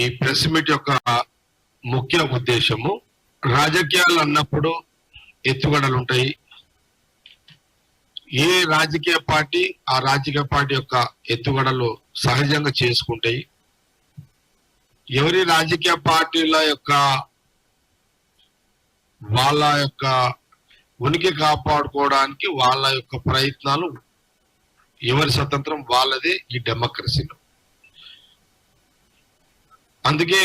ఈ press meet యొక్క ముఖ్య ఉద్దేశము, రాజకీయాలు అన్నప్పుడు ఎత్తుగడలు ఉంటాయి. ఏ రాజకీయ పార్టీ ఆ రాజకీయ పార్టీ యొక్క ఎత్తుగడలు సహజంగా చేసుకుంటాయి. ఎవరి రాజకీయ పార్టీల యొక్క వాళ్ళ యొక్క ఉనికి కాపాడుకోవడానికి వాళ్ళ యొక్క ప్రయత్నాలు, ఎవరి స్వతంత్రం వాళ్ళదే ఈ డెమోక్రసీలో. అందుకే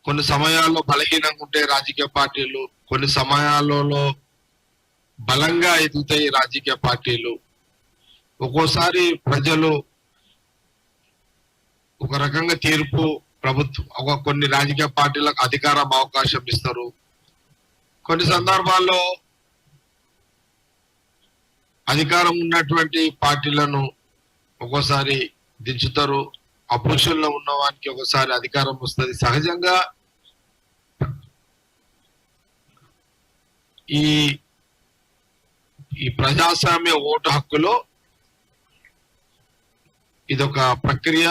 కొన్ని సమయాల్లో బలహీనంగా ఉంటే రాజకీయ పార్టీలు, కొన్ని సమయాలలో బలంగా ఎదుగుతాయి రాజకీయ పార్టీలు. ఒక్కోసారి ప్రజలు ఒక రకంగా తీర్పు, ప్రభుత్వం కొన్ని రాజకీయ పార్టీలకు అధికారం అవకాశం ఇస్తారు. కొన్ని సందర్భాల్లో అధికారం ఉన్నటువంటి పార్టీలను ఒక్కోసారి దించుతారు. అపోజిషన్లో ఉన్న వానికి ఒకసారి అధికారం వస్తుంది. సహజంగా ఈ ప్రజాస్వామ్య ఓటు హక్కులో ఇదొక ప్రక్రియ,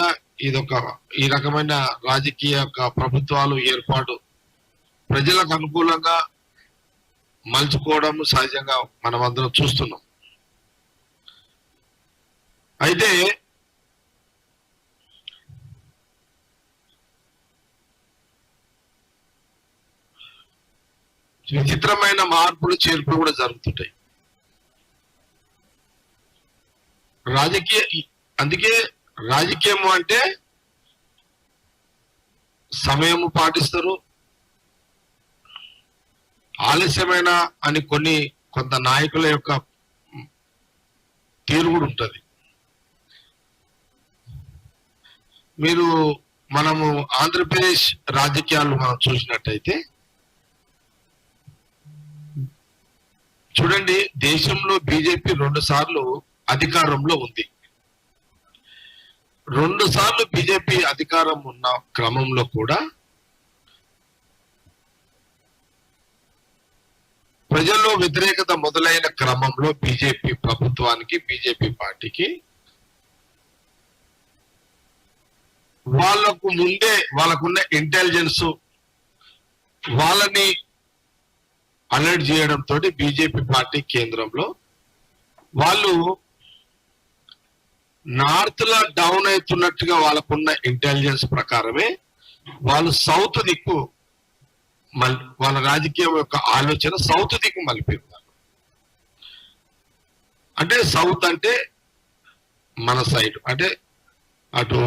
ఈ రకమైన రాజకీయ ప్రభుత్వాలు ఏర్పాటు ప్రజలకు అనుకూలంగా మలుచుకోవడం సహజంగా మనం అందరం చూస్తున్నాం. అయితే విచిత్రమైన మార్పులు చేర్పులు కూడా జరుగుతుంటాయి అందుకే రాజకీయం అంటే సమయం పాటిస్తారు. ఆలస్యమైన అని కొంత నాయకుల యొక్క తీరు కూడా ఉంటుంది. మనము ఆంధ్రప్రదేశ్ రాజకీయాలు మనం చూసినట్టయితే చూడండి, దేశంలో బీజేపీ 2 సార్లు అధికారంలో ఉంది. 2 సార్లు బీజేపీ అధికారం ఉన్న క్రమంలో కూడా ప్రజల్లో వ్యతిరేకత మొదలైన క్రమంలో బీజేపీ ప్రభుత్వానికి, బీజేపీ పార్టీకి వాళ్లకు ముందే వాళ్ళకున్న ఇంటెలిజెన్స్ వాళ్ళని అలర్ట్ చేయడంతో బీజేపీ పార్టీ కేంద్రంలో వాళ్ళు నార్త్ లో డౌన్ అవుతున్నట్టుగా వాళ్ళకున్న ఇంటెలిజెన్స్ ప్రకారమే వాళ్ళు సౌత్ దిక్కు వాళ్ళ రాజకీయం యొక్క ఆలోచన సౌత్ దిక్కు మలిపిన్నారు. అంటే సౌత్ అంటే మన సైడ్, అంటే అటు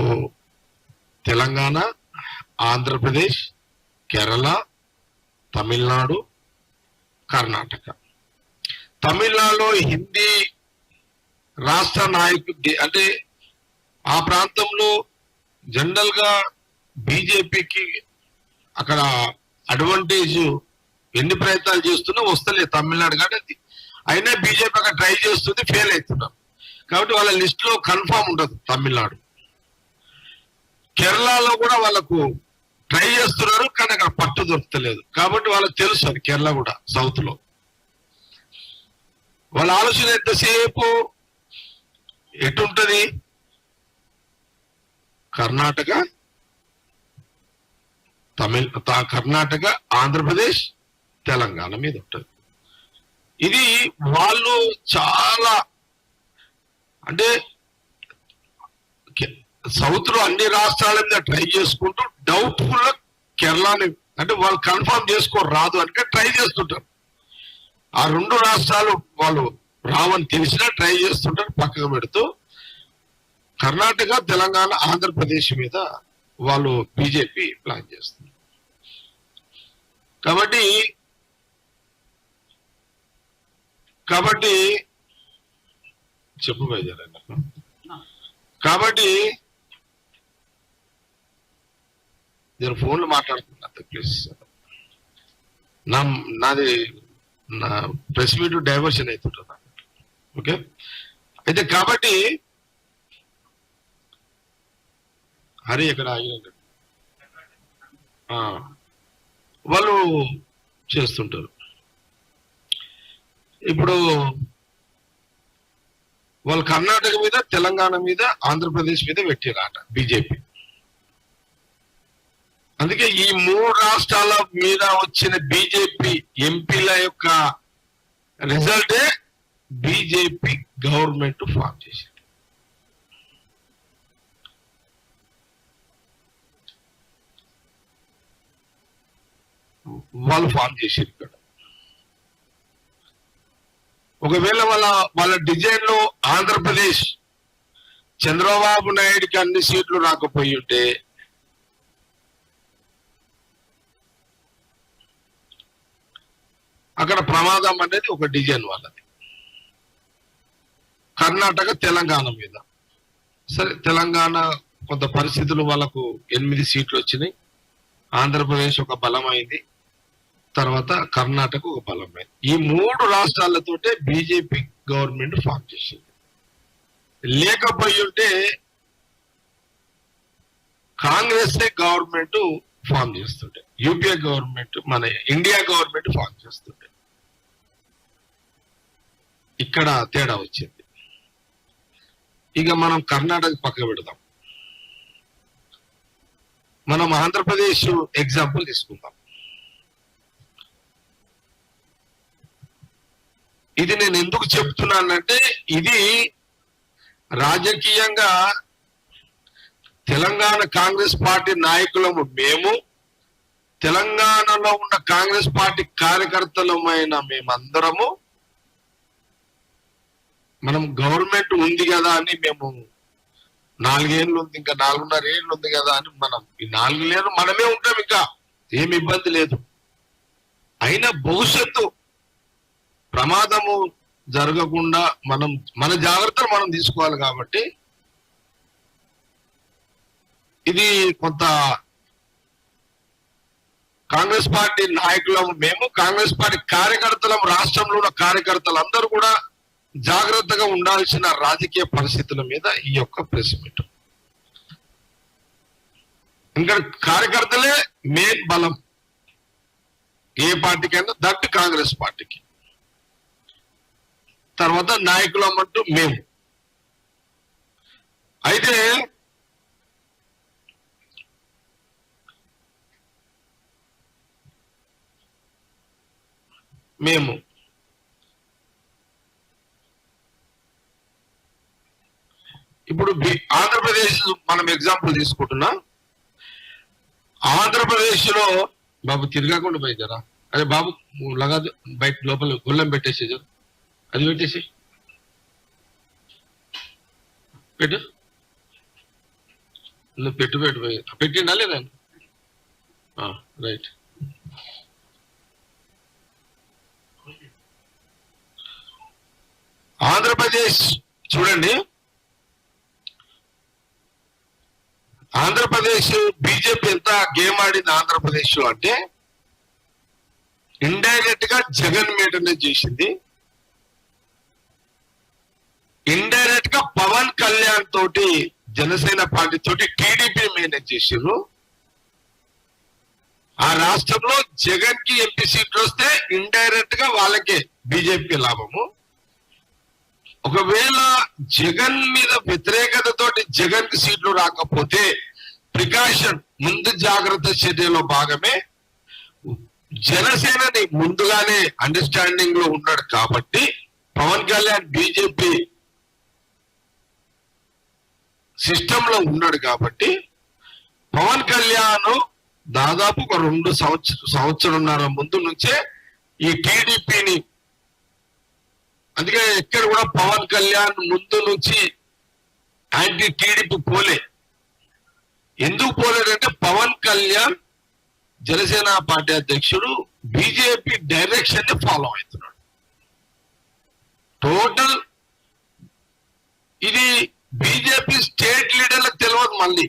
తెలంగాణ, ఆంధ్రప్రదేశ్, కేరళ, తమిళనాడు, కర్ణాటక. తమిళనాడులో హిందీ రాష్ట్ర నాయకుడు, అంటే ఆ ప్రాంతంలో జనరల్ గా బీజేపీకి అక్కడ అడ్వాంటేజ్ ఎన్ని ప్రయత్నాలు చేస్తున్నా వస్తలేదు తమిళనాడు. కాబట్టి అయినా బీజేపీ అక్కడ ట్రై చేస్తుంది, ఫెయిల్ అవుతున్నారు. కాబట్టి వాళ్ళ లిస్ట్ లో కన్ఫామ్ ఉండదు తమిళనాడు. కేరళలో కూడా వాళ్ళకు ట్రై చేస్తున్నారు, కానీ అక్కడ పట్టు దొరుకుతలేదు. కాబట్టి వాళ్ళకి తెలుసు అది కేరళ కూడా సౌత్ లో. వాళ్ళ ఆలోచన ఎంతసేపు ఎటుంటది, కర్ణాటక, కర్ణాటక, ఆంధ్రప్రదేశ్, తెలంగాణ మీద ఉంటుంది. ఇది వాళ్ళు చాలా, అంటే సౌత్ లో అన్ని రాష్ట్రాల మీద ట్రై చేసుకుంటూ డౌట్ఫుల్ గా కేరళని, అంటే వాళ్ళు కన్ఫర్మ్ చేసుకోరు రాదు అంటే ట్రై చేస్తుంటారు. ఆ 2 రాష్ట్రాలు వాళ్ళు రావని తెలిసినా ట్రై చేస్తుంటారు, పక్కకు పెడుతూ కర్ణాటక, తెలంగాణ, ఆంధ్రప్రదేశ్ మీద వాళ్ళు బీజేపీ ప్లాన్ చేస్తుంది. కాబట్టి చెప్పు బయలుదేరండి. కాబట్టి నేను ఫోన్లో మాట్లాడుతున్నా, ప్లీజ్. నాది ప్రెస్ మీట్ డైవర్షన్ అవుతుంటా. ఓకే, అయితే కాబట్టి హరి ఎక్కడ ఆగిన వాళ్ళు చేస్తుంటారు. ఇప్పుడు వాళ్ళు కర్ణాటక మీద, తెలంగాణ మీద, ఆంధ్రప్రదేశ్ మీద పెట్టిరాట బీజేపీ. అందుకే ఈ 3 రాష్ట్రాల మీద వచ్చిన బీజేపీ ఎంపీల యొక్క రిజల్టే బీజేపీ గవర్నమెంట్ ఫామ్ చేసింది. వాళ్ళు ఫామ్ చేసారు ఇక్కడ. ఒకవేళ వాళ్ళ డిజైన్ లో ఆంధ్రప్రదేశ్ చంద్రబాబు నాయుడికి అన్ని సీట్లు రాకపోయి ఉంటే అక్కడ ప్రమాదం అనేది ఒక డిజైన్ వాళ్ళది. కర్ణాటక తెలంగాణ మీద, సరే తెలంగాణ కొంత పరిస్థితులు వాళ్ళకు 8 సీట్లు వచ్చినాయి, ఆంధ్రప్రదేశ్ ఒక బలమైంది, తర్వాత కర్ణాటక ఒక బలమైంది. ఈ 3 రాష్ట్రాలతోటే బీజేపీ గవర్నమెంట్ ఫామ్ చేసింది. లేకపోయి ఉంటే కాంగ్రెస్ గవర్నమెంట్ ఫామ్ చేస్తుంటే, యూపీఏ గవర్నమెంట్, మన ఇండియా గవర్నమెంట్ ఫామ్ చేస్తుంటే. ఇక్కడ తేడా వచ్చింది. ఇక మనం కర్ణాటక పక్క పెడదాం, మనం ఆంధ్రప్రదేశ్ ఎగ్జాంపుల్ తీసుకుందాం. ఇది నేను ఎందుకు చెప్తున్నానంటే, ఇది రాజకీయంగా తెలంగాణ కాంగ్రెస్ పార్టీ నాయకులము మేము, తెలంగాణలో ఉన్న కాంగ్రెస్ పార్టీ కార్యకర్తలమైన మేమందరము, మనం గవర్నమెంట్ ఉంది కదా అని మేము 4 ఏళ్ళు ఉంది, ఇంకా 4.5 ఏళ్ళు ఉంది కదా అని మనం ఈ 4 ఏళ్ళు మనమే ఉంటాం, ఇంకా ఏమి ఇబ్బంది లేదు. అయినా భవిష్యత్తు ప్రమాదము జరగకుండా మన జాగ్రత్తలు మనం తీసుకోవాలి. కాబట్టి ఇది కొంత కాంగ్రెస్ పార్టీ నాయకులము మేము, కాంగ్రెస్ పార్టీ కార్యకర్తలం, రాష్ట్రంలో ఉన్న కార్యకర్తలు అందరూ కూడా జాగ్రత్తగా ఉండాల్సిన రాజకీయ పరిస్థితుల మీద ఈ యొక్క ప్రెస్ మీట్. ఇంకా కార్యకర్తలే మెయిన్ బలం ఏ పార్టీకైనా, దట్ కాంగ్రెస్ పార్టీకి. తర్వాత నాయకులం అంటూ మేము. అయితే మేము ఇప్పుడు ఆంధ్రప్రదేశ్ మనం ఎగ్జాంపుల్ తీసుకుంటున్నాం. ఆంధ్రప్రదేశ్ లో బాబు తిరగకుండా పోయిద్దరా, అదే బాబు లగా బయట లోపల గొల్లం పెట్టేసేది, అది పెట్టేసి పెట్టు, నువ్వు పెట్టిపోయి పెట్టిండా లేదా? రైట్. ఆంధ్రప్రదేశ్ చూడండి, ఆంధ్రప్రదేశ్ బీజేపీ ఎంత గేమ్ ఆడింది ఆంధ్రప్రదేశ్ లో అంటే, ఇండైరెక్ట్ గా జగన్ మేటనే చేసింది, ఇండైరెక్ట్ గా పవన్ కళ్యాణ్ తోటి, జనసేన పార్టీ తోటి టీడీపీ మేనేజ్ చేసిండ్రు. ఆ రాష్ట్రంలో జగన్ కి ఎంపీ సీట్లు వస్తే ఇండైరెక్ట్ గా వాళ్ళకే బీజేపీ లాభము. ఒకవేళ జగన్ మీద వ్యతిరేకతతోటి జగన్ కి సీట్లు రాకపోతే ప్రికాషన్, ముందు జాగ్రత్త చర్యలో భాగమే జనసేనని ముందుగానే అండర్స్టాండింగ్ లో ఉన్నాడు కాబట్టి, పవన్ కళ్యాణ్ బీజేపీ సిస్టమ్ లో ఉన్నాడు కాబట్టి, పవన్ కళ్యాణ్ దాదాపు ఒక 2 సంవత్సరంన్నర ముందు నుంచే ఈ టీడీపీని, అందుకే ఎక్కడ కూడా పవన్ కళ్యాణ్ ముందు నుంచి యాంటీ టీడీపీ పోలే. ఎందుకు పోలేదంటే, పవన్ కళ్యాణ్ జనసేన పార్టీ అధ్యక్షుడు బీజేపీ డైరెక్షన్ ని ఫాలో అవుతున్నాడు. టోటల్ ఇది బీజేపీ స్టేట్ లీడర్లకు తెలియదు. మళ్ళీ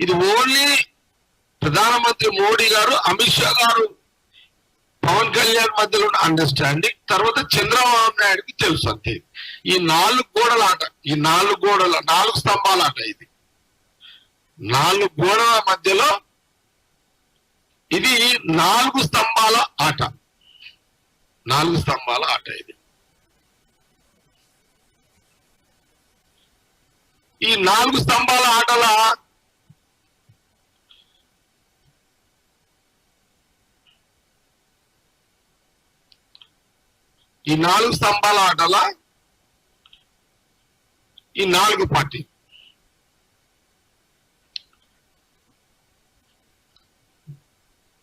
ఇది ఓన్లీ ప్రధానమంత్రి మోడీ గారు, అమిత్ షా గారు, పవన్ కళ్యాణ్ మధ్యలో ఉన్న అండర్స్టాండింగ్, తర్వాత చంద్రబాబు నాయుడుకి తెలుసు అంతే. ఈ 4 గోడల ఆట, ఈ 4 స్తంభాల ఆట, ఇది 4 గోడల మధ్యలో ఇది 4 స్తంభాల ఆట, 4 స్తంభాల ఆట ఇది. ఈ 4 స్తంభాల ఆటల ఈ 4 పార్టీ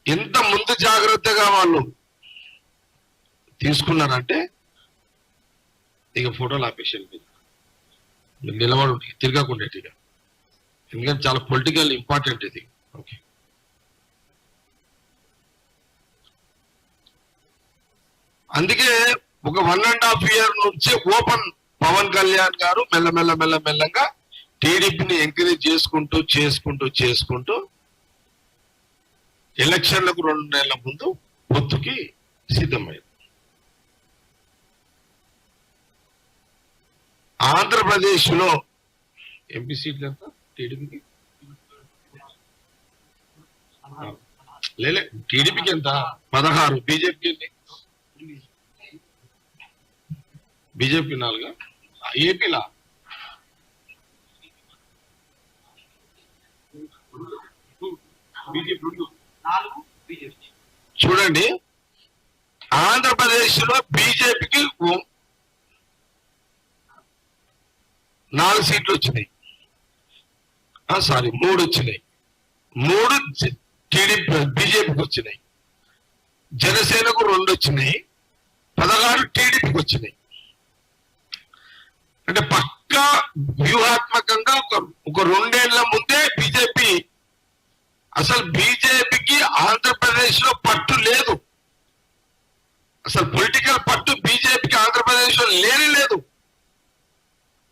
ఎంత ముందు జాగ్రత్తగా వాళ్ళు తీసుకున్నారంటే ఇక ఫోటోలు ఆపేసాను నిలబడు తిరగకుండేటిగా, ఎందుకంటే చాలా పొలిటికల్ ఇంపార్టెంట్ ఇది. ఓకే, అందుకే ఒక 1.5 year నుంచి ఓపెన్ పవన్ కళ్యాణ్ గారు మెల్లగా టీడీపీని ఎంకరేజ్ చేసుకుంటూ ఎలక్షన్లకు 2 నెలల ముందు పొత్తుకి సిద్ధమైంది. ఆంధ్రప్రదేశ్ లో ఎంపీ సీట్లు ఎంత టీడీపీకి? లేలే, టీడీపీకి ఎంత? 16. బీజేపీ 4. ఏపీలా చూడండి, ఆంధ్రప్రదేశ్ లో బీజేపీకి 4 సీట్లు వచ్చినాయి. సారీ, 3 వచ్చినాయి. 3 టీడీపీ బీజేపీకి వచ్చినాయి. జనసేనకు 2 వచ్చినాయి. 16 టీడీపీకి వచ్చినాయి. అంటే పక్కా వ్యూహాత్మకంగా ఒక 2 ఏళ్ల ముందే బీజేపీ, అసలు బీజేపీకి ఆంధ్రప్రదేశ్ లో పట్టు లేదు. అసలు పొలిటికల్ పట్టు బీజేపీకి ఆంధ్రప్రదేశ్ లో లేదు.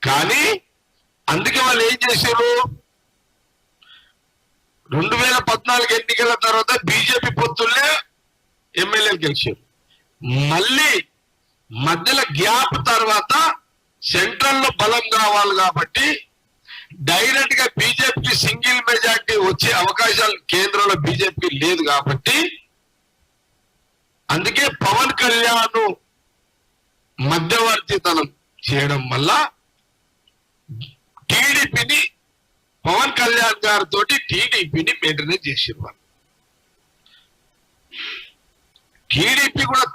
కానీ అందుకే వాళ్ళు ఏం చేశారు, 2014 ఎన్నికల తర్వాత బీజేపీ పొత్తుల్లే ఎమ్మెల్యేలు గెలిచారు. మళ్ళీ మధ్యలో గ్యాప్ తర్వాత సెంట్రల్ లో బలం కావాలి కాబట్టి డైరెక్ట్ గా బీజేపీకి సింగిల్ మెజార్టీ వచ్చే అవకాశాలు కేంద్రంలో బీజేపీకి లేదు కాబట్టి అందుకే పవన్ కళ్యాణ్ మధ్యవర్తితనం చేయడం వల్ల టీడీపీని, పవన్ కళ్యాణ్ గారితో టీడీపీని మెయింటైన్ చేసేవారు. టీడీపీ కూడా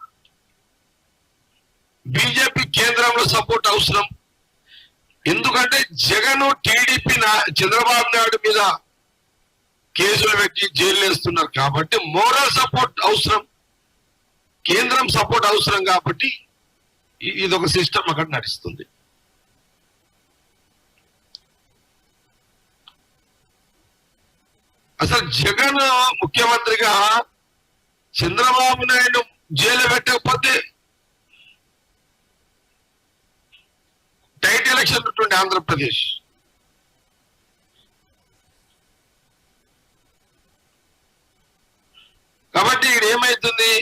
బీజేపీ కేంద్రంలో సపోర్ట్ అవసరం. ఎందుకంటే జగన్ టీడీపీ చంద్రబాబు నాయుడు మీద కేసులు పెట్టి జైలు వేస్తున్నారు కాబట్టి మోరల్ సపోర్ట్ అవసరం, కేంద్రం సపోర్ట్ అవసరం. కాబట్టి ఇదొక సిస్టమ్ అక్కడ నడుస్తుంది. అసలు జగన్ ముఖ్యమంత్రిగా చంద్రబాబు నాయుడు జైలు పెట్టకపోతే టైట్ ఎలక్షన్ ఉంటుండే ఆంధ్రప్రదేశ్. కాబట్టి ఇక్కడ ఏమైతుంది,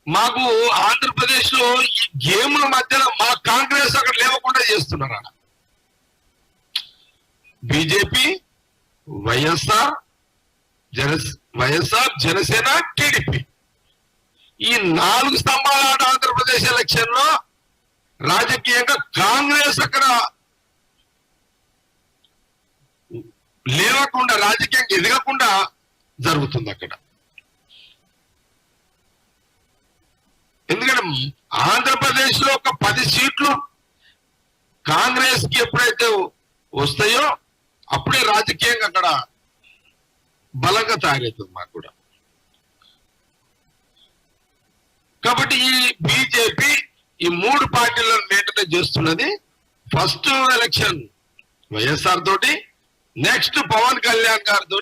మాకు ఆంధ్రప్రదేశ్ లో ఈ గేమ్ల మధ్యలో మా కాంగ్రెస్ అక్కడ లేవకుండా చేస్తున్నారు. బీజేపీ, వైఎస్ఆర్, జనసేన, టీడీపీ ఈ 4 స్తంభాల ఆట ఆంధ్రప్రదేశ్ ఎలక్షన్ లో రాజకీయంగా కాంగ్రెస్ అక్కడ లేవకుండా, రాజకీయంగా ఎదగకుండా జరుగుతుంది అక్కడ. ఎందుకంటే ఆంధ్రప్రదేశ్ లో ఒక 10 సీట్లు కాంగ్రెస్ కి ఎప్పుడైతే వస్తాయో అప్పుడే రాజకీయంగా అక్కడ బలంగా తయారవుతుంది మాకు కూడా. కాబట్టి ఈ బీజేపీ ఈ 3 పార్టీలను మెయింటైన్ చేస్తున్నది. ఫస్ట్ ఎలక్షన్ వైఎస్ఆర్ తోటి, నెక్స్ట్ పవన్ కళ్యాణ్ గారితో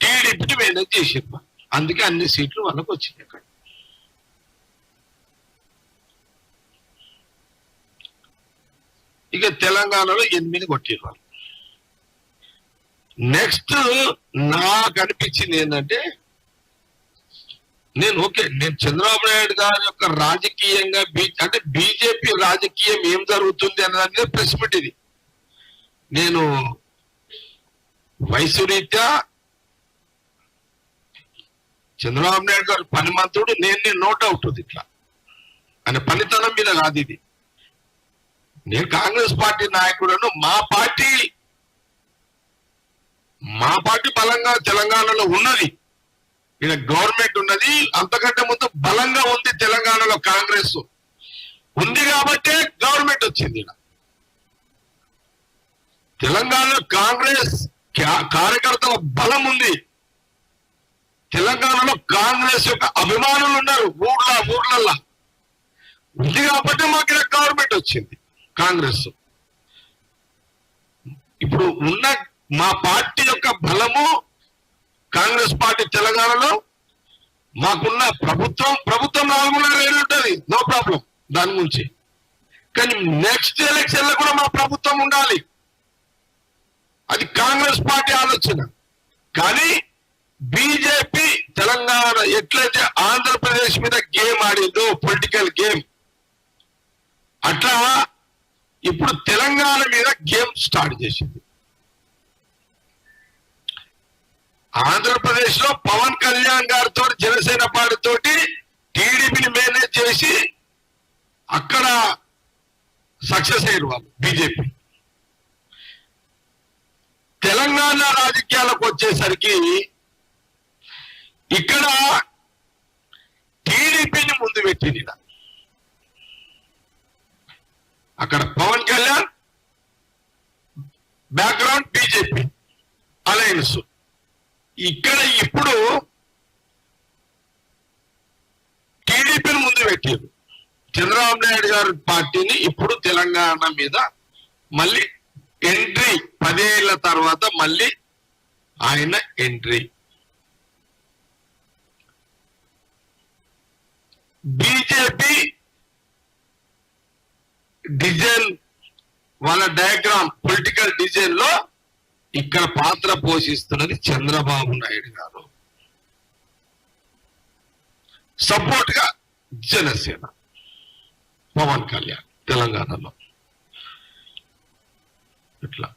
టీడీపీని మెయింటైన్ చేసారు. అందుకే అన్ని సీట్లు వాళ్ళకు వచ్చినాయి అక్కడ. ఇక తెలంగాణలో 8 కొట్టారు వాళ్ళు. నెక్స్ట్ నాకు అనిపించింది ఏంటంటే, నేను చంద్రబాబు నాయుడు గారి యొక్క రాజకీయంగా అంటే బీజేపీ రాజకీయం ఏం జరుగుతుంది అన్నది ప్రెస్ మీట్ ఇది. నేను వయసు రీత్యా చంద్రబాబు నాయుడు గారు పనిమంతుడు, నేను నోట్ అవుతుంది ఇట్లా ఆయన పనితనం మీద కాదు ఇది. నేను కాంగ్రెస్ పార్టీ నాయకుడను. మా పార్టీ బలంగా తెలంగాణలో ఉన్నది. ఇక్కడ గవర్నమెంట్ ఉన్నది, అంతకంటే ముందు బలంగా ఉంది తెలంగాణలో. కాంగ్రెస్ ఉంది కాబట్టే గవర్నమెంట్ వచ్చింది. తెలంగాణలో కాంగ్రెస్ కార్యకర్తల బలం ఉంది. తెలంగాణలో కాంగ్రెస్ యొక్క అభిమానులు ఉన్నారు ఊర్లల్లా. ఉంది కాబట్టి మాకు ఇక్కడ గవర్నమెంట్ వచ్చింది కాంగ్రెస్. ఇప్పుడు ఉన్న మా పార్టీ యొక్క బలము కాంగ్రెస్ పార్టీ తెలంగాణలో మాకున్న ప్రభుత్వం 4.5 ఉంటుంది, నో ప్రాబ్లం దాని గురించి. కానీ నెక్స్ట్ ఎలక్షన్ లో కూడా మా ప్రభుత్వం ఉండాలి. అది కాంగ్రెస్ పార్టీ ఆలోచన. కానీ బీజేపీ తెలంగాణ ఎట్లయితే ఆంధ్రప్రదేశ్ మీద గేమ్ ఆడిందో, పొలిటికల్ గేమ్, అట్లా ఇప్పుడు తెలంగాణ మీద గేమ్ స్టార్ట్ చేసింది. ఆంధ్రప్రదేశ్ లో పవన్ కళ్యాణ్ గారితో, జనసేన పార్టీతో టీడీపీని మేనేజ్ చేసి అక్కడ సక్సెస్ అయ్యారు వాళ్ళు బీజేపీ. తెలంగాణ రాజకీయాలకు వచ్చేసరికి ఇక్కడ టీడీపీని ముందు పెట్టింది. అక్కడ Pawan Kalyan background BJP alliance. ఇక్కడ ఇప్పుడు టీడీపీని ముందు పెట్టారు. చంద్రబాబు నాయుడు గారి పార్టీని ఇప్పుడు తెలంగాణ మీద మళ్ళీ ఎంట్రీ, 10 ఏళ్ల తర్వాత మళ్ళీ ఆయన ఎంట్రీ. బీజేపీ డిజైన్, వాళ్ళ డయాగ్రామ్, పొలిటికల్ డిజైన్ లో ఇక్కడ పాత్ర పోషిస్తున్నది చంద్రబాబు నాయుడు గారు. సపోర్ట్ గా జనసేన, పవన్ కళ్యాణ్ తెలంగాణలో. ఇట్లా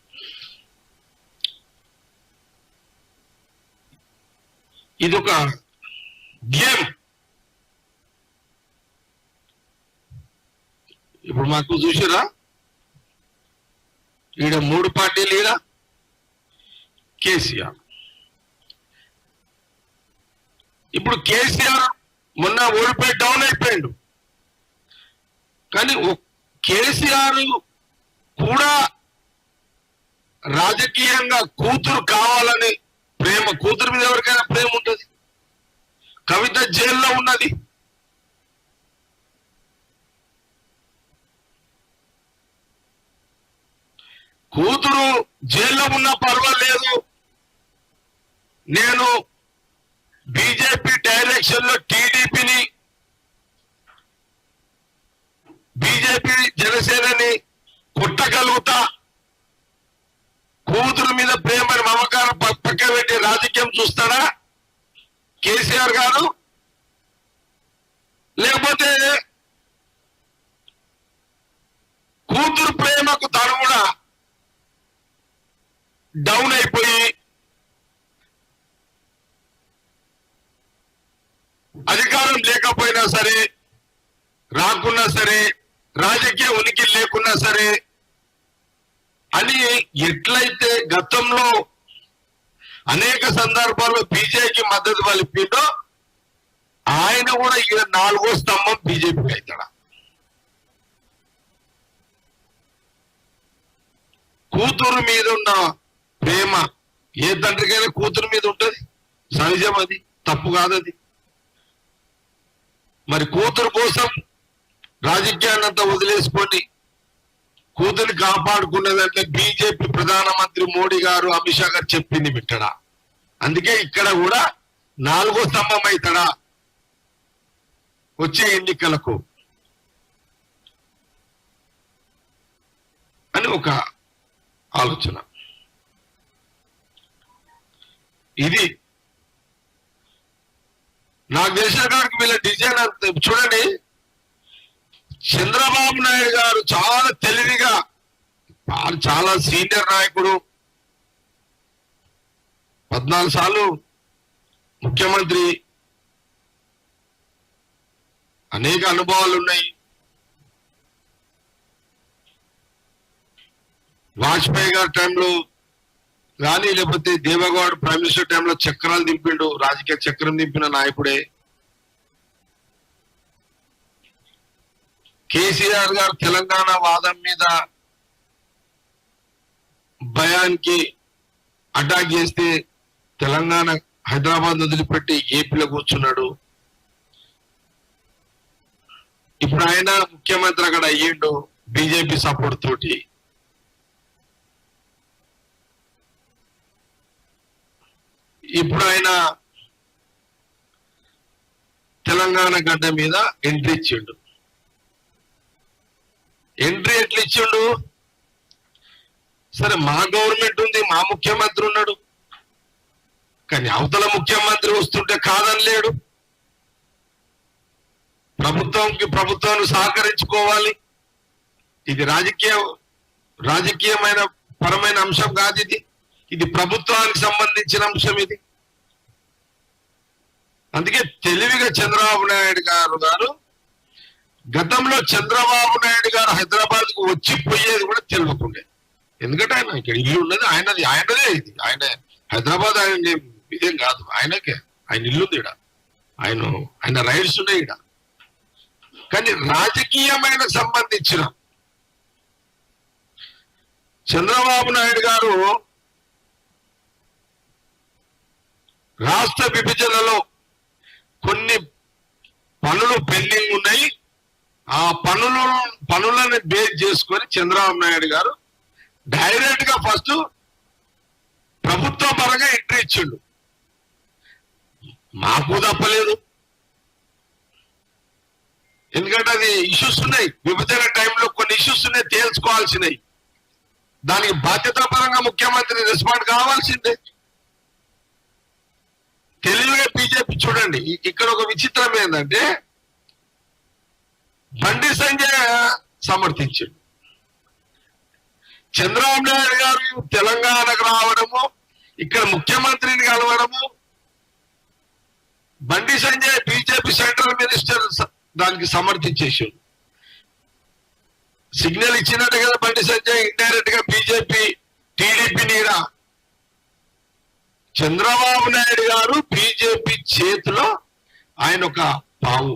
ఇదొక గేమ్. ఇప్పుడు మాకు చూసారా, ఈడ 3 పార్టీలు, ఈడ కేసీఆర్. ఇప్పుడు కేసీఆర్ మొన్న ఓడిపోయి డౌన్ అయిపోయాడు. కానీ కేసీఆర్ కూడా రాజకీయంగా కూతురు కావాలని ప్రేమ, కూతురు మీద ఎవరికైనా ప్రేమ ఉంటుంది. కవిత జైల్లో ఉన్నది. కూతురు జైల్లో ఉన్నా పర్వాలేదు, నేను బీజేపీ డైరెక్షన్ లో టీడీపీని, బీజేపీ జనసేనని కొట్టగలుగుతా, కూతురు మీద ప్రేమని మమకారం పక్క పెట్టి రాజకీయం చూస్తాడా కేసీఆర్ గారు? లేకపోతే కూతురు ప్రేమకు తను కూడా డౌన్ అయిపోయి అధికారం లేకపోయినా సరే, రాకున్నా సరే, రాజకీయ ఉనికి లేకున్నా సరే అని ఎట్లయితే గతంలో అనేక సందర్భాల్లో బీజేపీకి మద్దతు పలిపిందో, ఆయన కూడా ఇక 4వ స్తంభం బీజేపీకి అవుతాడా? కూతురు మీద ఉన్న ప్రేమ ఏ తండ్రికైనా కూతురు మీద ఉంటది, సహజం, అది తప్పు కాదది. మరి కూతురు కోసం రాజకీయాన్ని అంతా వదిలేసుకొని కూతురు కాపాడుకున్నదంటే బీజేపీ ప్రధానమంత్రి మోడీ గారు, అమిత్ షా గారు చెప్పింది పెట్టడా. అందుకే ఇక్కడ కూడా 4వ స్తంభం అవుతాడా వచ్చే ఎన్నికలకు అని ఒక ఆలోచన. ఇది నాకు తెలిసిన కాడికి వీళ్ళ డిజైన్ చూడండి. చంద్రబాబు నాయుడు గారు చాలా తెలివిగా, చాలా సీనియర్ నాయకుడు, 14 సార్లు ముఖ్యమంత్రి, అనేక అనుభవాలు ఉన్నాయి. వాజ్పేయి గారి టైంలో కానీ లేకపోతే దేవగౌడ్ ప్రైమ్ మినిస్టర్ టైంలో చక్రాలు దింపిండు, రాజకీయ చక్రం దింపిన నాయకుడే. కేసీఆర్ గారు తెలంగాణ వాదం మీద భయానికి అటాక్ చేస్తే తెలంగాణ హైదరాబాద్ వదిలిపెట్టి ఏపీలో కూర్చున్నాడు. ఇప్పుడు ఆయన ముఖ్యమంత్రి అక్కడ అయ్యిండు బీజేపీ సపోర్ట్ తోటి. ఇప్పుడు ఆయన తెలంగాణ గడ్డ మీద ఎంట్రీ ఇచ్చిండు. ఎంట్రీ ఎట్లా ఇచ్చిండు? సరే మా గవర్నమెంట్ ఉంది, మా ముఖ్యమంత్రి ఉన్నాడు, కానీ అవతల ముఖ్యమంత్రి వస్తుంటే కాదని లేడు. ప్రభుత్వాన్ని సహకరించుకోవాలి. ఇది రాజకీయమైన పరమైన అంశం కాదు. ఇది ప్రభుత్వానికి సంబంధించిన అంశం. ఇది అందుకే తెలివిగా చంద్రబాబు నాయుడు గారు గతంలో చంద్రబాబు నాయుడు గారు హైదరాబాద్ కు వచ్చి పోయేది కూడా తెలియకుండే. ఎందుకంటే ఆయన ఇక్కడ ఇల్లు ఉన్నది, ఆయనదే. ఇది ఆయన హైదరాబాద్ ఆయన ఇదేం కాదు, ఆయన ఇల్లు ఉంది. ఆయన రైట్స్ ఉన్నాయి ఇక్కడ. కానీ రాజకీయమైన సంబంధించిన చంద్రబాబు నాయుడు గారు రాష్ట్ర విభజనలో కొన్ని పనులు పెండింగ్ ఉన్నాయి. ఆ పనులను బేస్ చేసుకొని చంద్రబాబు నాయుడు గారు డైరెక్ట్ గా ఫస్ట్ ప్రభుత్వ పరంగా ఎంట్రీ ఇచ్చిండు. మాకు తప్పలేదు, ఎందుకంటే అది ఇష్యూస్ ఉన్నాయి. విభజన టైంలో కొన్ని ఇష్యూస్ ఉన్నాయి, తేల్చుకోవాల్సినవి. దానికి బాధ్యతాపరంగా ముఖ్యమంత్రి రెస్పాండ్ కావాల్సిందే. తెలివిగా బీజేపీ చూడండి. ఇక్కడ ఒక విచిత్రం ఏంటంటే బండి సంజయ్ సమర్థించాడు. చంద్రబాబు నాయుడు గారు తెలంగాణకు రావడము, ఇక్కడ ముఖ్యమంత్రిని కలవడము, Bandi Sanjay BJP central minister దానికి సమర్థించేసాడు. సిగ్నల్ ఇచ్చినట్టు కదా బండి సంజయ్ ఇండైరెక్ట్ గా బీజేపీ టీడీపీని. చంద్రబాబు నాయుడు గారు బీజేపీ చేతిలో ఆయన ఒక పావు.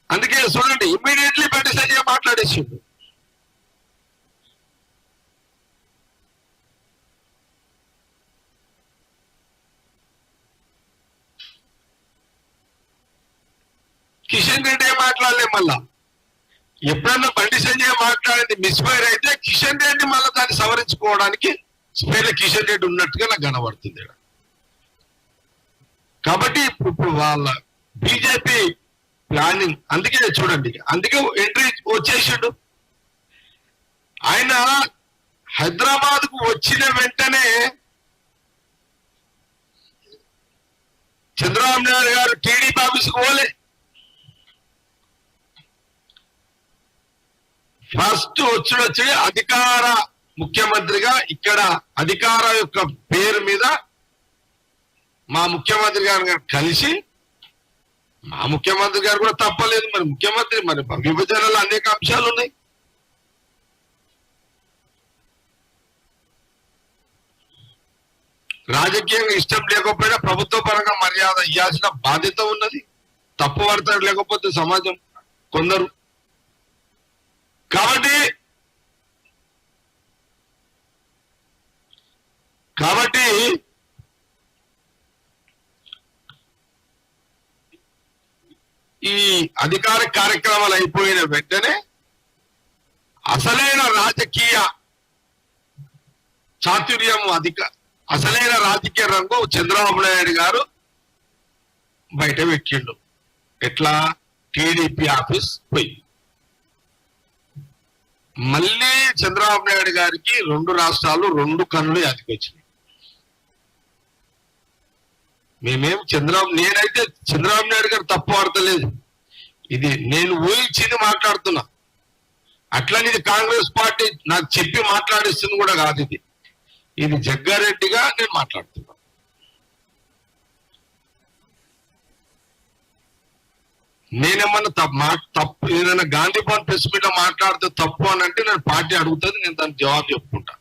అందుకే చూడండి, ఇమ్మీడియట్లీ బండి సంజయ్ మాట్లాడేసిండు. కిషన్ రెడ్డి మాట్లాడలే. మళ్ళా ఎప్పుడన్నా బండి సంజయ్ మాట్లాడింది మిస్ఫైర్ అయితే కిషన్ రెడ్డి మళ్ళీ దాన్ని సవరించుకోవడానికి స్పేర్ కిషన్ రెడ్డి ఉన్నట్టుగా నాకు కనబడుతుంది. కాబట్టి ఇప్పుడు వాళ్ళ బీజేపీ ప్లానింగ్. అందుకే చూడండి, అందుకే ఎంట్రీ వచ్చేసాడు. ఆయన హైదరాబాద్ కు వచ్చిన వెంటనే చంద్రబాబు నాయుడు గారు టీడీపీ ఆఫీస్కి పోలే. ఫస్ట్ వచ్చి అధికార ముఖ్యమంత్రిగా ఇక్కడ అధికార యొక్క పేరు మీద మా ముఖ్యమంత్రి గారు కలిసి, మా ముఖ్యమంత్రి గారు కూడా తప్పలేదు, మరి ముఖ్యమంత్రి మరి విభజనలో అనేక అంశాలు ఉన్నాయి. రాజకీయంగా ఇష్టం లేకపోయినా ప్రభుత్వ పరంగా మర్యాద ఇవ్వాల్సిన బాధ్యత ఉన్నది. తప్పు పడతాడు లేకపోతే సమాజం కొందరు. కాబట్టి ఈ అధికార కార్యక్రమాలు అయిపోయిన వెంటనే అసలైన రాజకీయ చాతుర్యం, అసలైన రాజకీయ రంగు చంద్రబాబు నాయుడు గారు బయట పెట్టిండు. ఎట్లా? టీడీపీ ఆఫీస్ పోయి. మళ్ళీ చంద్రబాబు నాయుడు గారికి 2 రాష్ట్రాలు 2 కన్నులు యాదికొచ్చినాయి. నేనైతే చంద్రబాబు నాయుడు గారు తప్పు ఆడతలేదు, ఇది నేను ఊహించింది మాట్లాడుతున్నా. అట్లని ఇది కాంగ్రెస్ పార్టీ నాకు చెప్పి మాట్లాడిస్తుంది కూడా కాదు. ఇది జగ్గారెడ్డిగా నేను మాట్లాడుతున్నా. నేనేమన్నా తప్పు ఏదైనా గాంధీ భవన్ ప్రెస్ మీట్ లో మాట్లాడితే తప్పు అని అంటే నేను పార్టీ అడుగుతుంది, నేను దానికి జవాబు చెప్పుకుంటా.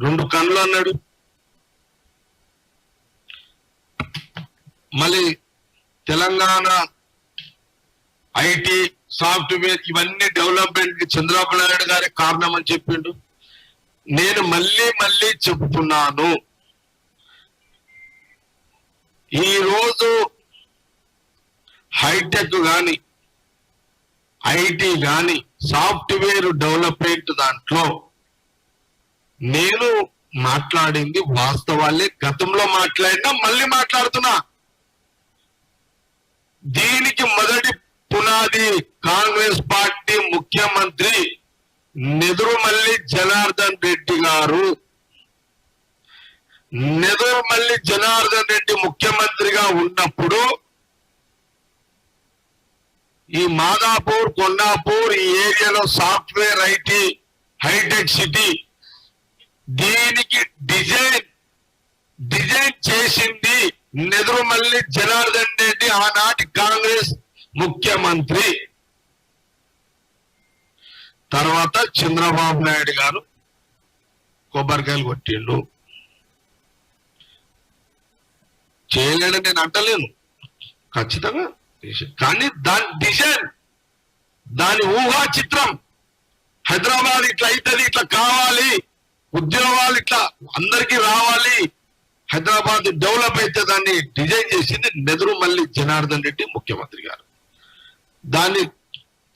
రెండు కళ్ళు అన్నాడు. మళ్ళీ తెలంగాణ ఐటీ సాఫ్ట్వేర్ ఇవన్నీ డెవలప్మెంట్ కి చంద్రబాబు నాయుడు గారి కారణం అని చెప్పిండు. నేను మళ్ళీ చెప్తున్నాను, ఈరోజు హైటెక్ గాని ఐటీ గాని సాఫ్ట్వేర్ డెవలప్మెంట్ దాంట్లో నేను మాట్లాడింది వాస్తవాలే, గతంలో మాట్లాడినా మళ్ళీ మాట్లాడుతున్నా. దీనికి మొదటి పునాది కాంగ్రెస్ పార్టీ ముఖ్యమంత్రి నెదురుమల్లి జనార్దన్ రెడ్డి గారు. నెదురుమల్లి జనార్దన్ రెడ్డి ముఖ్యమంత్రిగా ఉన్నప్పుడు ఈ మాదాపూర్, కొండాపూర్ ఈ ఏరియాలో సాఫ్ట్వేర్ ఐటీ హైటెక్ సిటీ దీనికి డిజైన్ చేసింది నెదురుమల్లి జనార్దన్ రెడ్డి, ఆనాటి కాంగ్రెస్ ముఖ్యమంత్రి. తర్వాత చంద్రబాబు నాయుడు గారు కొబ్బరికాయలు కొట్టిండు. చేయలేడని నేను అంటలేను, ఖచ్చితంగా, కానీ దాని డిజైన్, దాని ఊహా చిత్రం, హైదరాబాద్ ఇట్లా అవుతుంది, ఇట్లా కావాలి, ఉద్యోగాలు ఇట్లా అందరికీ రావాలి, హైదరాబాద్ డెవలప్ అయితే దాన్ని డిజైన్ చేసింది నెదురుమల్లి జనార్దన్ రెడ్డి ముఖ్యమంత్రి గారు. దాన్ని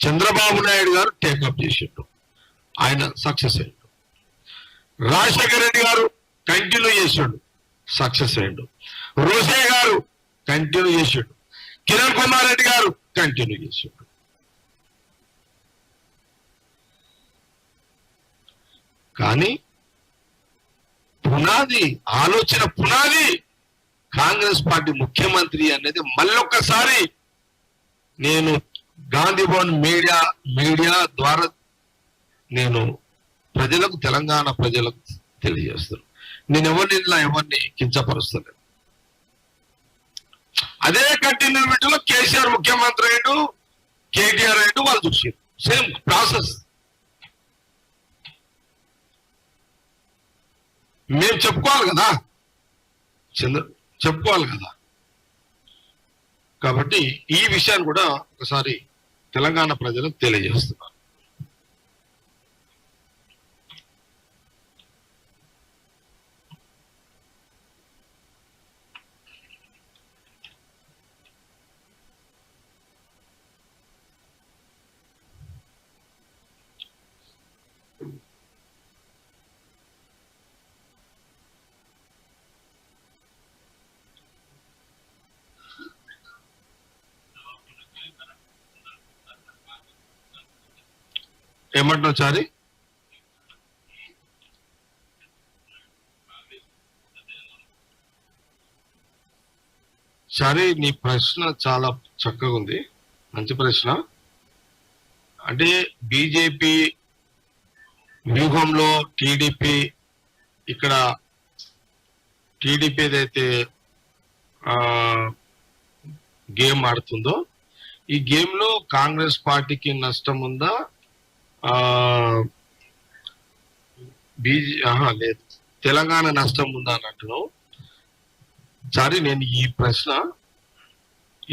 చంద్రబాబు నాయుడు గారు టేకప్ చేసిండు, ఆయన సక్సెస్ అయ్యాడు. రాజశేఖర రెడ్డి గారు కంటిన్యూ చేశాడు, సక్సెస్ అయ్యాడు. రోసే గారు కంటిన్యూ చేశాడు. కిరణ్ కుమార్ రెడ్డి గారు కంటిన్యూ చేశాడు. కానీ పునాది, ఆలోచన పునాది కాంగ్రెస్ పార్టీ ముఖ్యమంత్రి అనేది మళ్ళొక్కసారి నేను గాంధీ భవన్ మీడియా ద్వారా నేను ప్రజలకు, తెలంగాణ ప్రజలకు తెలియజేస్తాను. నేను ఎవరిని కించపరుస్తలేను. అదే కంటిన్యూటీలో కేసీఆర్ ముఖ్యమంత్రి అయ్యాడు, కేటీఆర్ అయ్యాడు, వాళ్ళు చూసారు, సేమ్ ప్రాసెస్. మేము చెప్పుకోవాలి కదా, చెప్పుకోవాలి కదా. కాబట్టి ఈ విషయాన్ని కూడా ఒకసారి తెలంగాణ ప్రజలకు తెలియజేస్తున్నారు. ఏమంటున్నావు చారి? చారి, నీ ప్రశ్న చాలా చక్కగా ఉంది, మంచి ప్రశ్న. అంటే బీజేపీ వ్యూహంలో టీడీపీ, ఇక్కడ టీడీపీ ఏదైతే గేమ్ ఆడుతుందో ఈ గేమ్ లో కాంగ్రెస్ పార్టీకి నష్టం ఉందా? లేదు, తెలంగాణ నష్టం ఉందా అన్నట్టు. సరే, నేను ఈ ప్రశ్న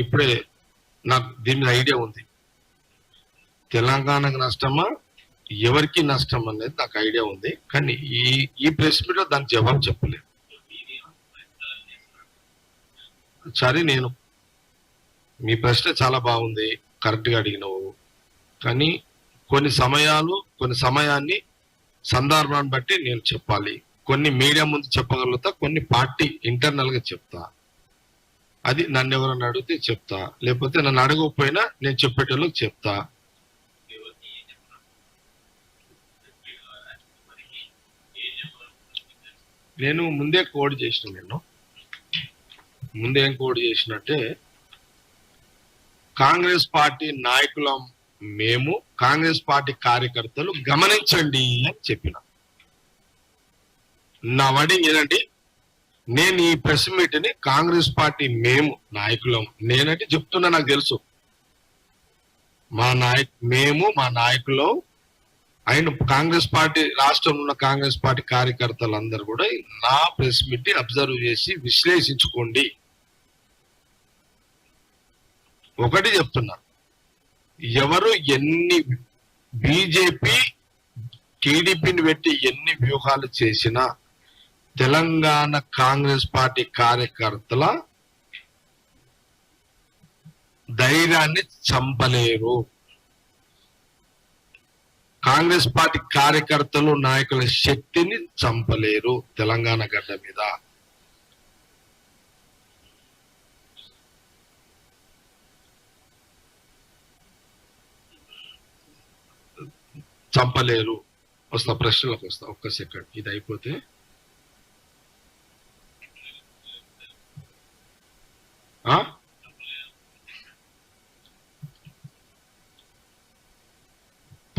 ఇప్పుడే, నాకు దీని మీద ఐడియా ఉంది. తెలంగాణకు నష్టమా, ఎవరికి నష్టం అనేది నాకు ఐడియా ఉంది, కానీ ఈ ప్రెస్ మీట్ లో దానికి జవాబు చెప్పలేదు. సరే, నేను మీ ప్రశ్న చాలా బాగుంది, కరెక్ట్ గా అడిగినవు. కానీ కొన్ని సమయాన్ని సందర్భాన్ని బట్టి నేను చెప్పాలి. కొన్ని మీడియా ముందు చెప్పగలుగుతా, కొన్ని పార్టీ ఇంటర్నల్ గా చెప్తా. అది నన్ను ఎవరన్నా అడిగితే చెప్తా, లేకపోతే నన్ను అడగకపోయినా నేను చెప్పేటోళ్ళకి చెప్తా. నేను ముందే కోడ్ చేసిన, ముందే ఏం కోడ్ చేసినట్టే, కాంగ్రెస్ పార్టీ నాయకులం మేము, కాంగ్రెస్ పార్టీ కార్యకర్తలు గమనించండి అని చెప్పిన. నా వర్డింగ్ ఏదండి, నేను ఈ ప్రెస్ మీట్ ని కాంగ్రెస్ పార్టీ మేము నాయకులం, నేనంటే చెప్తున్నా, నాకు తెలుసు మా నాయకులు ఆయన కాంగ్రెస్ పార్టీ, రాష్ట్రంలో ఉన్న కాంగ్రెస్ పార్టీ కార్యకర్తలందరూ కూడా నా ప్రెస్ మీట్ ని అబ్జర్వ్ చేసి విశ్లేషించుకోండి. ఒకటి చెప్తున్నా, ఎవరు ఎన్ని బీజేపీ టీడీపీని పెట్టి ఎన్ని వ్యూహాలు చేసినా తెలంగాణ కాంగ్రెస్ పార్టీ కార్యకర్తల ధైర్యాన్ని చంపలేరు. కాంగ్రెస్ పార్టీ కార్యకర్తలు నాయకుల శక్తిని చంపలేరు తెలంగాణ గడ్డ మీద. చంపలేరు. వస్తా, ప్రశ్నలకు వస్తా, ఒక్క సెకండ్ ఇది అయిపోతే.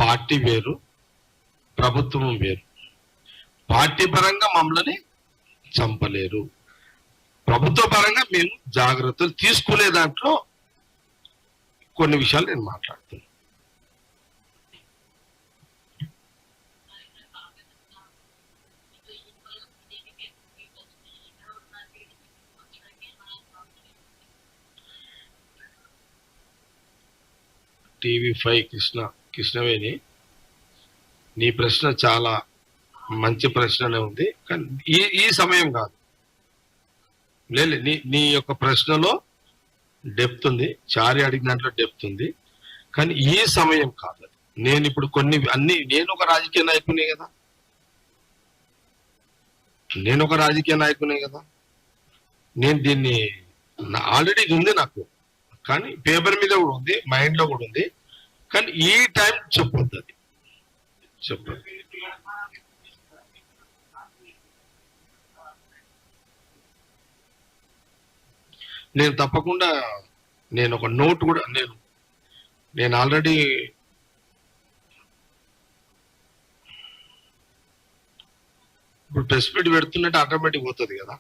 పార్టీ వేరు, ప్రభుత్వం వేరు. పార్టీ పరంగా మమ్మల్ని చంపలేరు, ప్రభుత్వ పరంగా మేము జాగ్రత్తలు తీసుకునే దాంట్లో కొన్ని విషయాలు నేను మాట్లాడుతున్నాను. TV5 కృష్ణవేణి, నీ ప్రశ్న చాలా మంచి ప్రశ్ననే ఉంది, కానీ ఈ సమయం కాదు. లేదు, నీ యొక్క ప్రశ్నలో డెప్త్ ఉంది, చారి అడిగిన దాంట్లో డెప్త్ ఉంది, కానీ ఈ సమయం కాదు. నేను ఇప్పుడు నేను ఒక రాజకీయ నాయకునే కదా, నేను దీన్ని ఆల్రెడీ ఇది ఉంది నాకు, కానీ పేపర్ మీద కూడా ఉంది, మైండ్ లో కూడా ఉంది, కానీ ఈ టైం చెప్పొద్దు, అది చెప్పదు. నేను తప్పకుండా నేను ఒక నోట్ కూడా నేను ఆల్రెడీ ఇప్పుడు ప్రెస్ మీట్ పెడుతున్నట్టు ఆటోమేటిక్ పోతుంది కదా.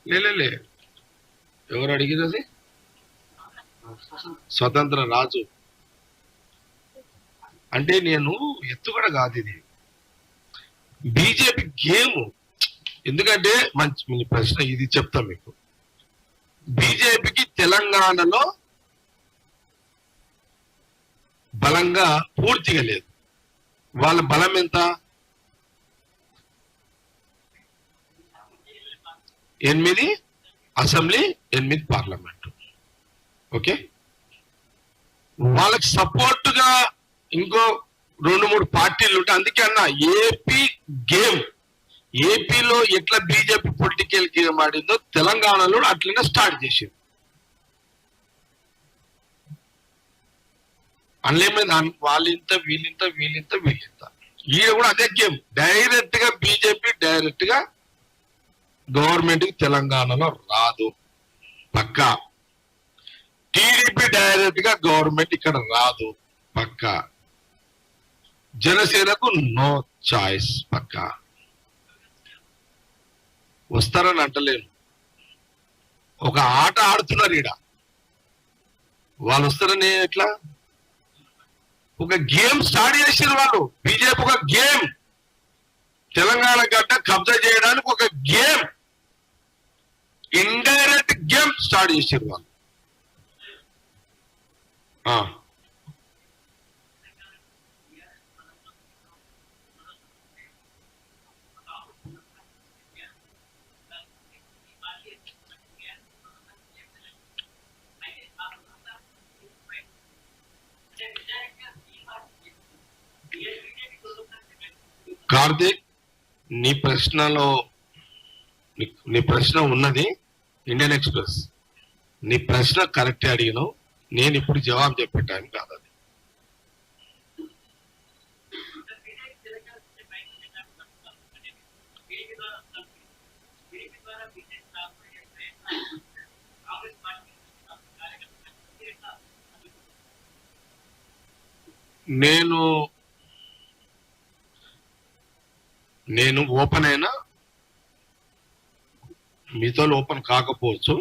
లే ఎవరు అడిగినది? స్వతంత్ర రాజు అంటే నేను ఎత్తుగడ కాదు, ఇది బీజేపీ గేమ్. ఎందుకంటే మంచి ప్రశ్న ఇది చెప్తా మీకు. బీజేపీకి తెలంగాణలో బలంగా పూర్తిగా లేదు. వాళ్ళ బలం ఎంత? 8 అసెంబ్లీ, 8 పార్లమెంటు. ఓకే, వాళ్ళకి సపోర్ట్ గా ఇంకో 2-3 పార్టీలు ఉంటాయి. అందుకే అన్న ఏపీ గేమ్, ఏపీలో ఎట్లా బీజేపీ పొలిటికల్ గేమ్ ఆడిందో తెలంగాణలో అట్లనే స్టార్ట్ చేసింది. అందులో వాళ్ళింత వీళ్ళింత ఈడ కూడా అదే గేమ్. డైరెక్ట్ గా బీజేపీ డైరెక్ట్ గా గవర్నమెంట్ కి తెలంగాణలో రాదు పక్కా. టీడీపీ డైరెక్ట్ గా గవర్నమెంట్ ఇక్కడ రాదు పక్కా. జనసేనకు నో చాయిస్ పక్కా. వస్తారని అంటలేను, ఒక ఆట ఆడుతున్నారు ఈడ. వాళ్ళు వస్తారని ఎట్లా? ఒక గేమ్ స్టార్ట్ చేసారు వాళ్ళు. బీజేపీ ఒక గేమ్, తెలంగాణ గడ్డ కబ్జా చేయడానికి ఒక గేమ్, ఇండైరెక్ట్ గేమ్ స్టార్ట్ చేసారు వాళ్ళు. కార్తీక్, నీ ప్రశ్న ఉన్నది ఇండియన్ ఎక్స్ప్రెస్. నీ ప్రశ్న కరెక్ట్ అడిగినావు, నేను ఇప్పుడు జవాబు చెప్పే టైం కాదు అది. నేను నేను ఓపెన్ అయినా మీతో ఓపెన్ కాకపోవచ్చు,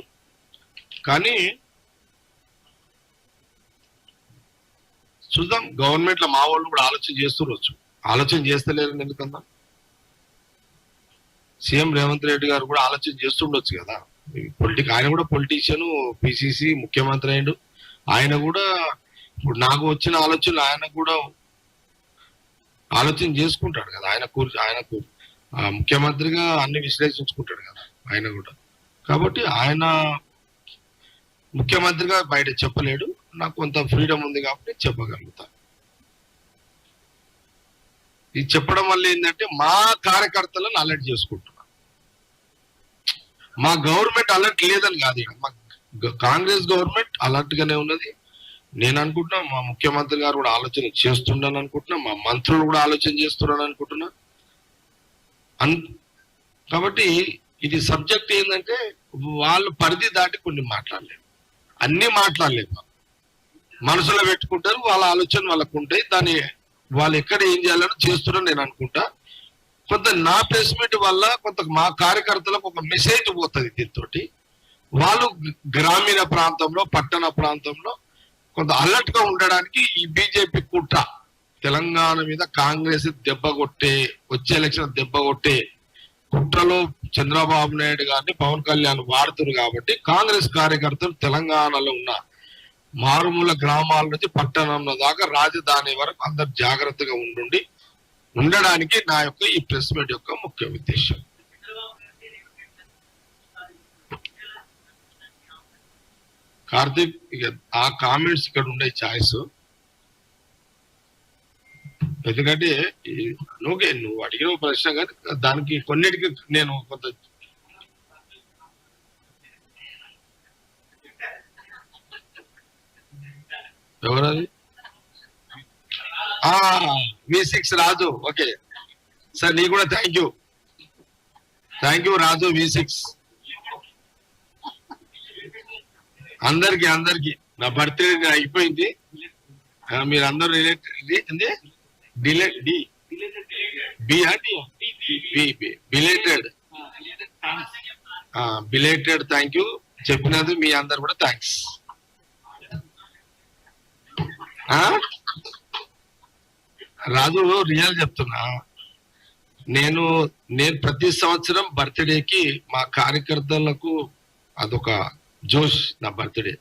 కానీ చూద్దాం. గవర్నమెంట్ లో మా వాళ్ళు కూడా ఆలోచన చేస్తుండొచ్చు, ఆలోచన చేస్తలేరని ఎందుకన్నా. సీఎం రేవంత్ రెడ్డి గారు కూడా ఆలోచన చేస్తుండొచ్చు కదా. ఆయన కూడా పొలిటీషియన్, పిసిసి ముఖ్యమంత్రి అయ్యాడు. ఆయన కూడా ఇప్పుడు నాకు వచ్చిన ఆలోచనలు ఆయన కూడా ఆలోచన చేసుకుంటాడు కదా. ఆయనకు ముఖ్యమంత్రిగా అన్ని విశ్లేషించుకుంటాడు కదా ఆయన కూడా. కాబట్టి ఆయన ముఖ్యమంత్రిగా బయట చెప్పలేడు, నాకు కొంత ఫ్రీడమ్ ఉంది కాబట్టి చెప్పగలుగుతా. ఇది చెప్పడం వల్ల ఏంటంటే మా కార్యకర్తలను అలర్ట్ చేసుకుంటున్నా. మా గవర్నమెంట్ అలర్ట్ లేదని కాదు, మా కాంగ్రెస్ గవర్నమెంట్ అలర్ట్ గానే ఉన్నది. నేను అనుకుంటున్నా మా ముఖ్యమంత్రి గారు కూడా ఆలోచన చేస్తుండని అనుకుంటున్నా, మా మంత్రులు కూడా ఆలోచన చేస్తున్నారని అనుకుంటున్నా. కాబట్టి ఇది సబ్జెక్ట్ ఏంటంటే వాళ్ళు పరిధి దాటి కొన్ని మాట్లాడలేరు, అన్ని మాట్లాడలేరు. మనసులో పెట్టుకుంటారు, వాళ్ళ ఆలోచన వాళ్ళకు ఉంటాయి. దాన్ని వాళ్ళు ఎక్కడ ఏం చేయాలని చేస్తున్నారని నేను అనుకుంటా. కొంత నా ప్రెస్ మీట్ వల్ల కొంత మా కార్యకర్తలకు ఒక మెసేజ్ పోతుంది. దీంతో వాళ్ళు గ్రామీణ ప్రాంతంలో, పట్టణ ప్రాంతంలో కొంత అలర్ట్ గా ఉండడానికి ఈ బీజేపీ కుట్ర తెలంగాణ మీద కాంగ్రెస్ దెబ్బ కొట్టే, వచ్చే ఎలక్షన్ దెబ్బ కొట్టే కుట్రలో చంద్రబాబు నాయుడు గారిని పవన్ కళ్యాణ్ వాడుతున్నారు. కాబట్టి కాంగ్రెస్ కార్యకర్తలు తెలంగాణలో ఉన్న మారుమూల గ్రామాల నుంచి పట్టణంలో దాకా రాజధాని వరకు అందరు జాగ్రత్తగా ఉండడానికి నా యొక్క ఈ ప్రెస్ మీట్ యొక్క ముఖ్య ఉద్దేశం. కార్తీక్, ఇక ఆ కామెంట్స్ ఇక్కడ ఉండే ఛాయిస్. ఎందుకంటే నువ్వు అడిగిన ప్రశ్న కానీ దానికి కొన్నిటికి నేను కొంత ఎవరది V6 రాజు. ఓకే సార్, నీ కూడా థ్యాంక్ యూ రాజు V6. అందరికి నా బర్త్డే అయిపోయింది, మీరందరూ బిలేటెడ్ థ్యాంక్ యూ చెప్పినందుకు మీ అందరు కూడా థ్యాంక్స్. రాజు రియల్ చెప్తున్నా, నేను ప్రతి సంవత్సరం బర్త్డేకి మా కార్యకర్తలకు అదొక జోష్. నా బర్త్డే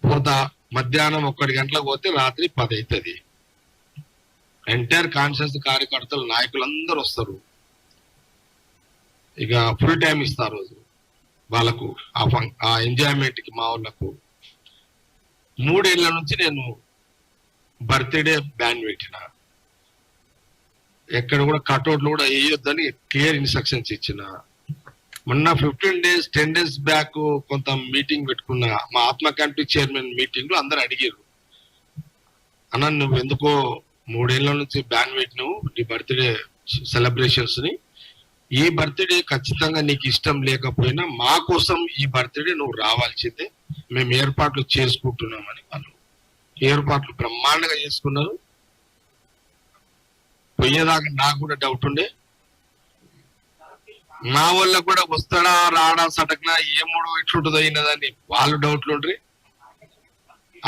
పోతా మధ్యాహ్నం 1 గంటలకు పోతే రాత్రి 10 అవుతుంది. ఎంటైర్ కాన్షియస్ కార్యకర్తలు, నాయకులందరూ వస్తారు. ఇక ఫుల్ టైం ఇస్తారు రోజు వాళ్ళకు, ఆ ఎంజాయ్మెంట్ కి. మా వాళ్ళకు 3 ఏళ్ల నుంచి నేను బర్త్డే బ్యాన్ పెట్టిన. ఎక్కడ కూడా కట్అవుట్లు కూడా వేయొద్దని క్లియర్ ఇన్స్ట్రక్షన్స్ ఇచ్చిన. మొన్న 10 days బ్యాక్ కొంత మీటింగ్ పెట్టుకున్న, మా ఆత్మ కమిటీ చైర్మన్ మీటింగ్ లో అందరు అడిగారు, అన్న నువ్వు ఎందుకో 3 ఏళ్ల నుంచి బ్యాన్ పెట్టినావు నీ బర్త్డే సెలబ్రేషన్స్ ని. ఈ బర్త్డే ఖచ్చితంగా నీకు ఇష్టం లేకపోయినా మా కోసం ఈ బర్త్డే నువ్వు రావాల్సిందే, మేము ఏర్పాట్లు చేసుకుంటున్నామని. వాళ్ళు ఏర్పాట్లు బ్రహ్మాండంగా చేసుకున్నారు. పోయేదాకా నాకు కూడా డౌట్ ఉండే, మా వాళ్ళకు కూడా వస్తాడా రాడా సటక్నా ఏమూడో ఎట్లుంటుందో అయినదని వాళ్ళు డౌట్లు ఉండ్రి.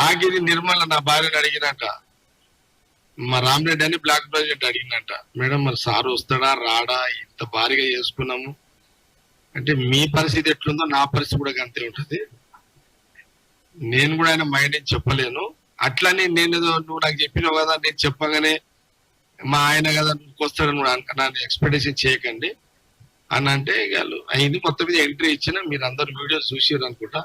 ఆగిరి నిర్మల నా భార్యను అడిగినట్ట, మా రామరెడ్డి అని బ్లాక్ ప్రెసిడెంట్ అడిగినట్ట, మేడం మరి సార్ వస్తాడా రాడా, ఇంత భారీగా చేసుకున్నాము అంటే మీ పరిస్థితి ఎట్లుందో నా పరిస్థితి కూడా అంతే ఉంటుంది. నేను కూడా ఆయన మైండ్ ఏం చెప్పలేను. అట్లని నేను నువ్వు నాకు చెప్పినావు కదా, నేను చెప్పగానే మా ఆయన కదా నువ్వు వస్తాడని కూడా నన్ను ఎక్స్పెక్టేషన్ చేయకండి అని అంటే వాళ్ళు అయింది. మొత్తం మీద ఎంట్రీ ఇచ్చిన, మీరు అందరు వీడియోస్ చూసారు అనుకుంటా.